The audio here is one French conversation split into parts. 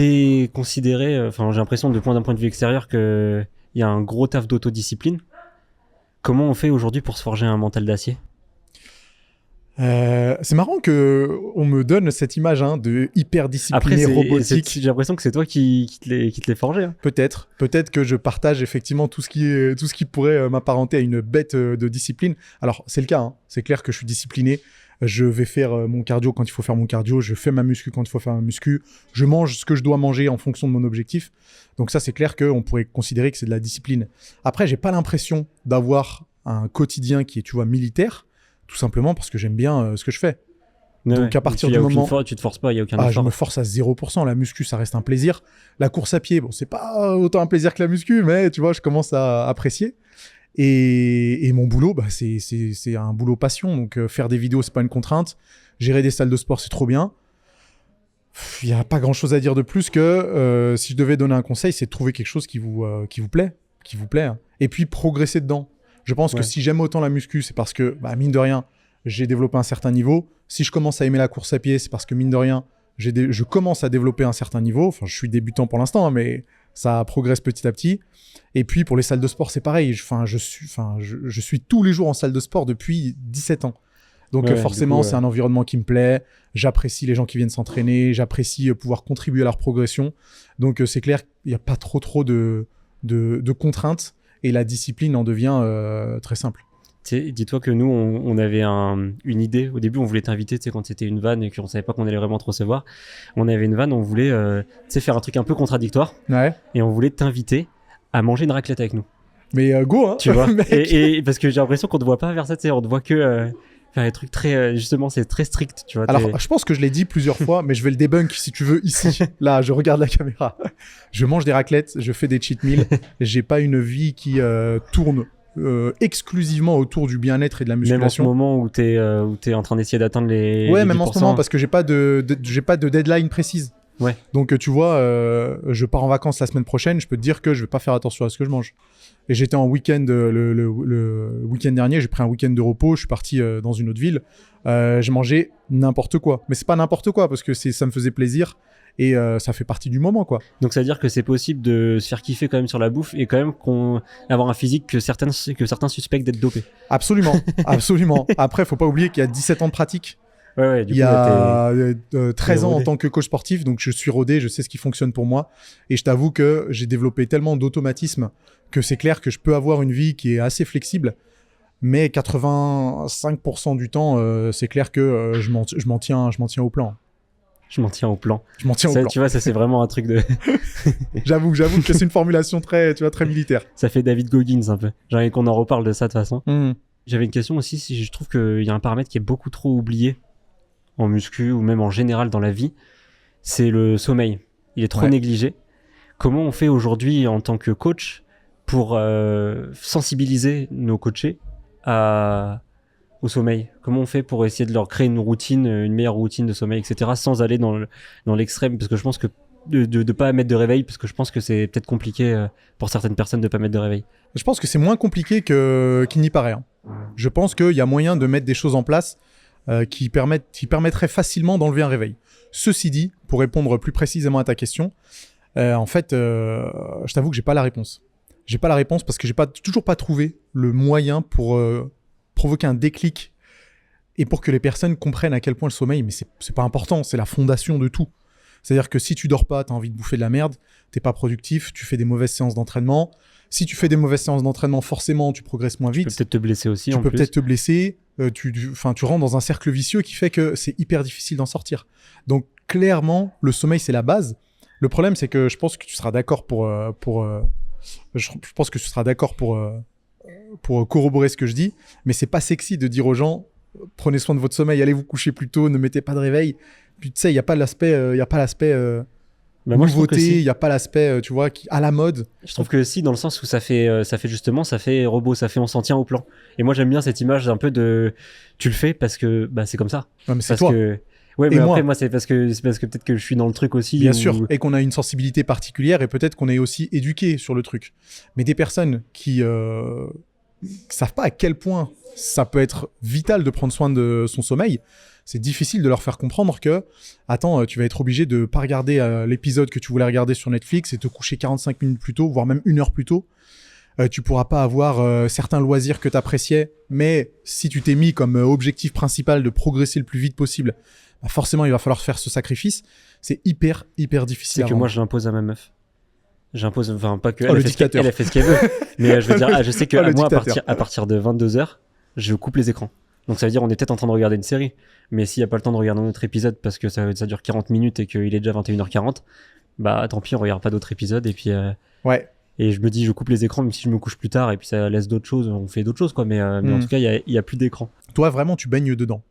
t'es considéré, j'ai l'impression d'un point de vue extérieur qu'il y a un gros taf d'autodiscipline. Comment on fait aujourd'hui pour se forger un mental d'acier ? C'est marrant qu'on me donne cette image de hyper discipliné, robotique. J'ai l'impression que c'est toi qui te l'ai forgé. Hein. Peut-être que je partage effectivement tout ce qui pourrait m'apparenter à une bête de discipline. Alors c'est le cas, hein. C'est clair que je suis discipliné. Je vais faire mon cardio quand il faut faire mon cardio. Je fais ma muscu quand il faut faire ma muscu. Je mange ce que je dois manger en fonction de mon objectif. Donc ça, c'est clair qu'on pourrait considérer que c'est de la discipline. Après, j'ai pas l'impression d'avoir un quotidien qui est, tu vois, militaire, tout simplement parce que j'aime bien ce que je fais. Ouais, donc à partir du moment... tu te forces pas, il n'y a aucun effort. Je me force à 0%. La muscu, ça reste un plaisir. La course à pied, bon, c'est pas autant un plaisir que la muscu, mais tu vois, je commence à apprécier. Et mon boulot, c'est un boulot passion. Donc faire des vidéos, c'est pas une contrainte. Gérer des salles de sport, c'est trop bien. Il n'y a pas grand-chose à dire de plus que si je devais donner un conseil, c'est de trouver quelque chose qui vous plaît. Hein. Et puis progresser dedans. Je pense que si j'aime autant la muscu, c'est parce que, mine de rien, j'ai développé un certain niveau. Si je commence à aimer la course à pied, c'est parce que, mine de rien, je commence à développer un certain niveau. Enfin, je suis débutant pour l'instant, hein, mais ça progresse petit à petit. Et puis, pour les salles de sport, c'est pareil. Je suis tous les jours en salle de sport depuis 17 ans. Donc, forcément, c'est un environnement qui me plaît. J'apprécie les gens qui viennent s'entraîner. J'apprécie pouvoir contribuer à leur progression. Donc, c'est clair qu'il n'y a pas trop de contraintes. Et la discipline en devient très simple. Dis-toi que nous, on avait une idée. Au début, on voulait t'inviter, quand c'était une vanne et qu'on savait pas qu'on allait vraiment te recevoir. On avait une vanne, on voulait faire un truc un peu contradictoire. Ouais. Et on voulait t'inviter à manger une raclette avec nous. Mais go, hein. Tu vois. et parce que j'ai l'impression qu'on te voit pas vers ça, on te voit que faire des trucs très... justement, c'est très strict, tu vois. Alors, je pense que je l'ai dit plusieurs fois, mais je vais le débunk si tu veux ici. Là, je regarde la caméra. Je mange des raclettes, je fais des cheat meals. J'ai pas une vie qui tourne exclusivement autour du bien-être et de la musculation. Même en ce moment où t'es en train d'essayer d'atteindre les... Ouais, les même 10%. en ce moment, parce que j'ai pas de deadline précise. Ouais. Donc, tu vois, je pars en vacances la semaine prochaine. Je peux te dire que je vais pas faire attention à ce que je mange. Et j'étais en week-end le week-end dernier, j'ai pris un week-end de repos, je suis parti dans une autre ville. J'ai mangé n'importe quoi. Mais c'est pas n'importe quoi parce que ça me faisait plaisir et ça fait partie du moment, quoi. Donc ça veut dire que c'est possible de se faire kiffer quand même sur la bouffe et quand même avoir un physique que certains suspectent d'être dopés. Absolument, absolument. Après, faut pas oublier qu'il y a 17 ans de pratique. Ouais, il y a 13 ans en tant que coach sportif, donc je suis rodé, je sais ce qui fonctionne pour moi. Et je t'avoue que j'ai développé tellement d'automatismes que c'est clair que je peux avoir une vie qui est assez flexible. Mais 85% du temps, c'est clair que je m'en tiens au plan. Je m'en tiens au plan. Tu vois, ça c'est vraiment un truc de... J'avoue que c'est une formulation très militaire. Ça fait David Goggins un peu. J'ai envie qu'on en reparle de ça de toute façon. Mmh. J'avais une question aussi, si je trouve qu'il y a un paramètre qui est beaucoup trop oublié en muscu ou même en général dans la vie, c'est le sommeil. Il est trop négligé. Comment on fait aujourd'hui en tant que coach pour sensibiliser nos coachés au sommeil? Comment on fait pour essayer de leur créer une meilleure routine de sommeil, etc., sans aller dans l'extrême? Parce que je pense que de pas mettre de réveil, parce que je pense que c'est peut-être compliqué pour certaines personnes de pas mettre de réveil. Je pense que c'est moins compliqué qu'il n'y paraît. Hein. Je pense qu'il y a moyen de mettre des choses en place qui permettraient facilement d'enlever un réveil. Ceci dit, pour répondre plus précisément à ta question, en fait, je t'avoue que j'ai pas la réponse. J'ai pas la réponse parce que j'ai toujours pas trouvé le moyen pour provoquer un déclic et pour que les personnes comprennent à quel point le sommeil, mais c'est pas important, c'est la fondation de tout. C'est-à-dire que si tu dors pas, t'as envie de bouffer de la merde, t'es pas productif, tu fais des mauvaises séances d'entraînement. Si tu fais des mauvaises séances d'entraînement, forcément, tu progresses moins vite. Tu peux peut-être te blesser aussi. Tu peux peut-être te blesser. Tu rentres dans un cercle vicieux qui fait que c'est hyper difficile d'en sortir. Donc, clairement, le sommeil, c'est la base. Le problème, c'est que je pense que tu seras d'accord pour corroborer ce que je dis, mais c'est pas sexy de dire aux gens prenez soin de votre sommeil, allez vous coucher plus tôt, ne mettez pas de réveil. Puis tu sais, il y a pas l'aspect nouveauté, il y a pas l'aspect tu vois à la mode. Je trouve que si, dans le sens où ça fait robot, ça fait on s'en tient au plan. Et moi j'aime bien cette image un peu de tu le fais parce que c'est comme ça. Non, mais c'est toi. Ouais, mais après moi c'est parce que peut-être que je suis dans le truc aussi. Bien sûr, et qu'on a une sensibilité particulière et peut-être qu'on est aussi éduqué sur le truc. Mais des personnes qui savent pas à quel point ça peut être vital de prendre soin de son sommeil. C'est difficile de leur faire comprendre que, attends, tu vas être obligé de pas regarder l'épisode que tu voulais regarder sur Netflix et te coucher 45 minutes plus tôt, voire même 1 heure plus tôt. Tu pourras pas avoir certains loisirs que tu appréciais, mais si tu t'es mis comme objectif principal de progresser le plus vite possible, bah forcément, il va falloir faire ce sacrifice. C'est hyper difficile. C'est à que rendre. moi, je l'impose à ma meuf. J'impose, enfin, pas que Oh, elle, elle a fait ce qu'elle veut. Mais je veux dire, je sais que le moi, dictateur. à partir de 22h, je coupe les écrans. Donc ça veut dire on est peut-être en train de regarder une série, mais s'il n'y a pas le temps de regarder un autre épisode parce que ça dure 40 minutes et qu'il est déjà 21h40, bah tant pis, on regarde pas d'autres épisodes et puis Ouais. et je me dis je coupe les écrans même si je me couche plus tard et puis ça laisse d'autres choses, on fait d'autres choses quoi, mais en tout cas il y a plus d'écran. Toi, vraiment, tu baignes dedans.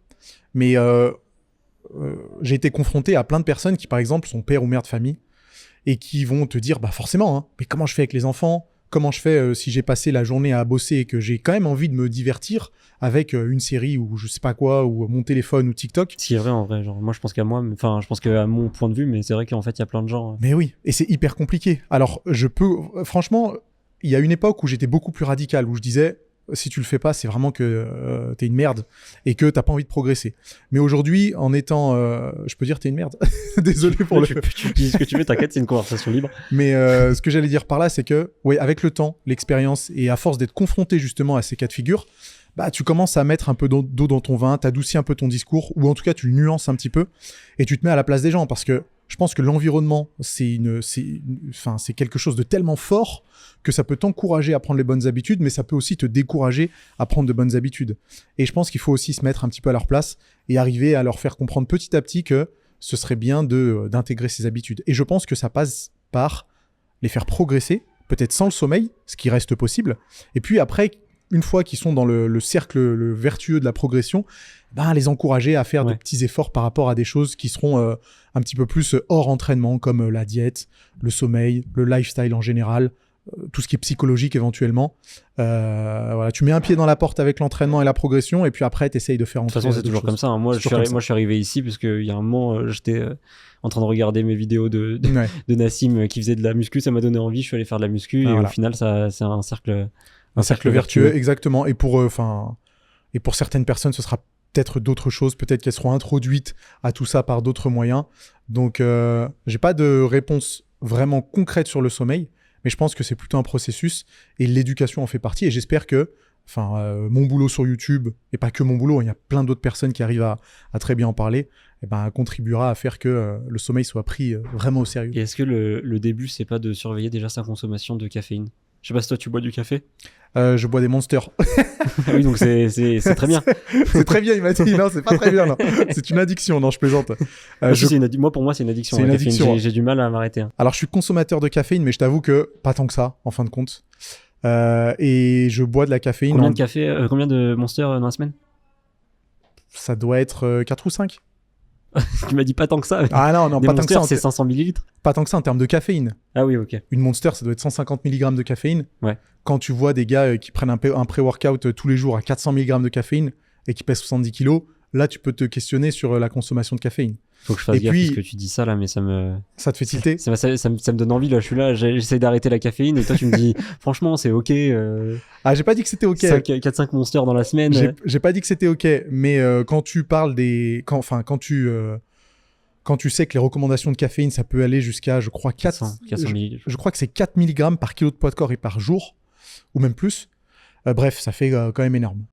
Mais j'ai été confronté à plein de personnes qui, par exemple, sont père ou mère de famille et qui vont te dire, bah forcément, hein, mais comment je fais avec les enfants ? Comment je fais si j'ai passé la journée à bosser et que j'ai quand même envie de me divertir avec une série ou je sais pas quoi, ou mon téléphone ou TikTok ? Ce qui est vrai en vrai, genre moi je pense qu'à moi, enfin je pense qu'à mon point de vue, mais c'est vrai qu'en fait il y a plein de gens. Mais oui, et c'est hyper compliqué. Alors, franchement, il y a une époque où j'étais beaucoup plus radical, où je disais, si tu le fais pas, c'est vraiment que t'es une merde et que t'as pas envie de progresser. Mais aujourd'hui, en étant, je peux dire t'es une merde. Désolé pour le. Tu dis ce que tu veux, t'inquiète, c'est une conversation libre. Mais ce que j'allais dire par là, c'est que, ouais, avec le temps, l'expérience et à force d'être confronté justement à ces cas de figure, bah tu commences à mettre un peu d'eau dans ton vin, t'adoucis un peu ton discours, ou en tout cas tu le nuances un petit peu et tu te mets à la place des gens, parce que je pense que l'environnement, c'est quelque chose de tellement fort que ça peut t'encourager à prendre les bonnes habitudes, mais ça peut aussi te décourager à prendre de bonnes habitudes. Et je pense qu'il faut aussi se mettre un petit peu à leur place et arriver à leur faire comprendre petit à petit que ce serait bien d'intégrer ces habitudes. Et je pense que ça passe par les faire progresser, peut-être sans le sommeil, ce qui reste possible. Et puis après, une fois qu'ils sont dans le cercle vertueux de la progression, ben, les encourager à faire de petits efforts par rapport à des choses qui seront un petit peu plus hors entraînement, comme la diète, le sommeil, le lifestyle en général, tout ce qui est psychologique éventuellement. Voilà, tu mets un pied dans la porte avec l'entraînement et la progression, et puis après, tu essayes de faire entrer. De toute façon, c'est toujours comme ça. Hein. Moi, je suis arrivé ici parce qu'il y a un moment, j'étais en train de regarder mes vidéos de Nassim qui faisait de la muscu. Ça m'a donné envie. Je suis allé faire de la muscu et au final, c'est un cercle. Un cercle vertueux, exactement. Et pour certaines personnes, ce sera peut-être d'autres choses. Peut-être qu'elles seront introduites à tout ça par d'autres moyens. Donc, j'ai pas de réponse vraiment concrète sur le sommeil, mais je pense que c'est plutôt un processus et l'éducation en fait partie. Et j'espère que mon boulot sur YouTube, et pas que mon boulot, il y a plein d'autres personnes qui arrivent à très bien en parler, et contribuera à faire que le sommeil soit pris vraiment au sérieux. Et est-ce que le début, c'est pas de surveiller déjà sa consommation de caféine ? Je sais pas si toi tu bois du café. Je bois des Monsters. Oui, donc c'est très bien. C'est très bien, il m'a dit. Non, c'est pas très bien. Non. C'est une addiction. Non, je plaisante. Moi, pour moi, c'est une addiction. C'est une addiction. J'ai du mal à m'arrêter. Hein. Alors, je suis consommateur de caféine, mais je t'avoue que pas tant que ça, en fin de compte. Et je bois de la caféine. Combien de café, combien de Monster dans la semaine ? Ça doit être 4 ou 5. Tu m'as dit pas tant que ça. Ah non, pas tant que ça. C'est 500 millilitres. Pas tant que ça en termes de caféine. Ah oui, ok. Une Monster, ça doit être 150 mg de caféine. Ouais. Quand tu vois des gars qui prennent un pré-workout tous les jours à 400 mg de caféine et qui pèsent 70 kg, là, tu peux te questionner sur la consommation de caféine. Faut que je fasse gaffe parce que tu dis ça là, mais ça me... Ça te fait tilter. Ça me donne envie, là. Je suis là, j'essaie d'arrêter la caféine et toi, tu me dis, franchement, c'est ok. Ah, j'ai pas dit que c'était ok. 4-5 Monsters dans la semaine. J'ai pas dit que c'était ok, mais quand tu parles quand tu sais que les recommandations de caféine, ça peut aller jusqu'à, je crois, 400 millilitres. Je crois que c'est 4 mg par kilo de poids de corps et par jour, ou même plus. Bref, ça fait quand même énorme.